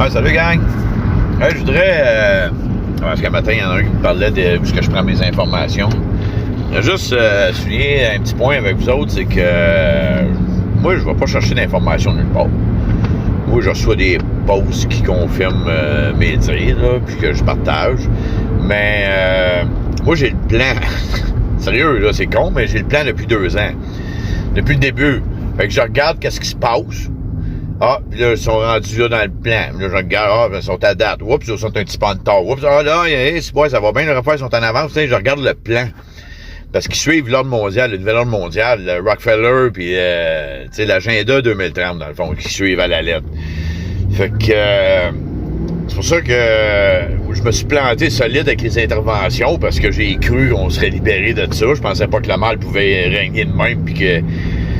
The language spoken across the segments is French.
Ah, salut gang! Je voudrais, parce qu'un matin, il y en a un qui me parlait de où est-ce que je prends mes informations. Je voudrais juste souligner un petit point avec vous autres, c'est que moi, je ne vais pas chercher d'informations nulle part. Moi, je reçois des posts qui confirment mes dires, là, puis que je partage. Mais moi, j'ai le plan. Sérieux, là, c'est con, mais j'ai le plan depuis 2 ans. Depuis le début. Fait que je regarde qu'est-ce qui se passe. Ah, puis là, ils sont rendus là dans le plan. Là, je regarde, ils sont à date. Oups, ils sont un petit peu en retard. Oups, là, ça va bien, les affaires sont en avance. Je regarde le plan. Parce qu'ils suivent l'ordre mondial, le nouvel ordre mondial, le Rockefeller, puis l'agenda 2030, dans le fond, qui suivent à la lettre. Fait que c'est pour ça que je me suis planté solide avec les interventions, parce que j'ai cru qu'on serait libéré de ça. Je pensais pas que le mal pouvait régner de même, puis que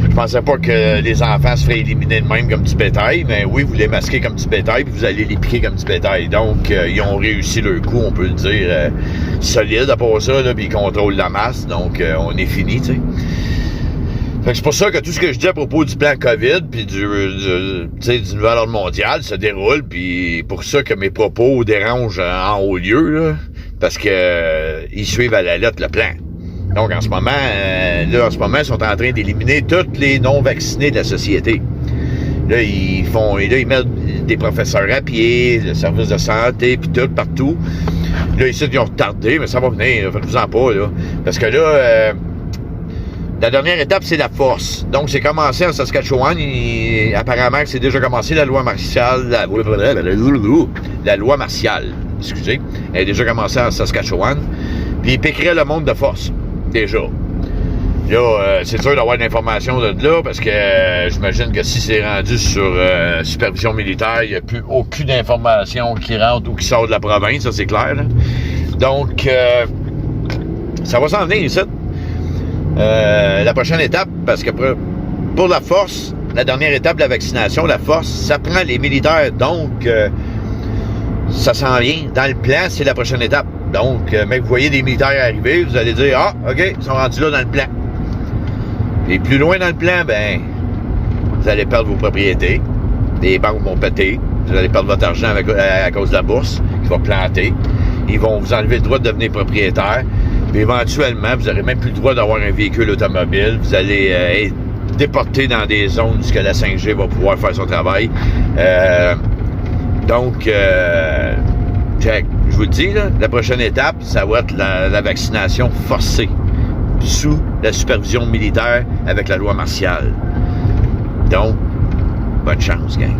je pensais pas que les enfants se feraient éliminer de même comme du bétail, mais oui, vous les masquez comme du bétail, puis vous allez les piquer comme du bétail. Donc, ils ont réussi leur coup, on peut le dire, solide à part ça, là, puis ils contrôlent la masse, donc on est fini, tu sais. Fait que c'est pour ça que tout ce que je dis à propos du plan COVID, puis du nouvel ordre mondial se déroule, puis pour ça que mes propos dérangent en haut lieu, là, parce que ils suivent à la lettre le plan. Donc, en ce moment, ils sont en train d'éliminer tous les non-vaccinés de la société. Là, ils mettent des professeurs à pied, le service de santé, puis tout, partout. Là, ici, ils ont retardé, mais ça va venir, faites-vous-en pas, là. Parce que là, la dernière étape, c'est la force. Donc, c'est commencé en Saskatchewan. Apparemment, c'est déjà commencé la loi martiale. La loi martiale, excusez. Elle est déjà commencée en Saskatchewan. Puis, ils piqueraient le monde de force. Déjà. Là, c'est sûr d'avoir de l'information de là, parce que j'imagine que si c'est rendu sur supervision militaire, il n'y a plus aucune information qui rentre ou qui sort de la province, ça c'est clair. Là. Donc, ça va s'en venir ici. La prochaine étape, parce que pour la force, la dernière étape de la vaccination, la force, ça prend les militaires. Donc, ça s'en vient. Dans le plan, c'est la prochaine étape. Donc, mec, vous voyez des militaires arriver, vous allez dire, ah, OK, ils sont rendus là dans le plan. Et plus loin dans le plan, ben, vous allez perdre vos propriétés. Les banques vont péter. Vous allez perdre votre argent à cause de la bourse qui va planter. Ils vont vous enlever le droit de devenir propriétaire. Puis éventuellement, vous n'aurez même plus le droit d'avoir un véhicule automobile. Vous allez être déporté dans des zones où la 5G va pouvoir faire son travail. Donc, check. Je vous le dis, là, la prochaine étape, ça va être la vaccination forcée sous la supervision militaire avec la loi martiale. Donc, bonne chance, gang.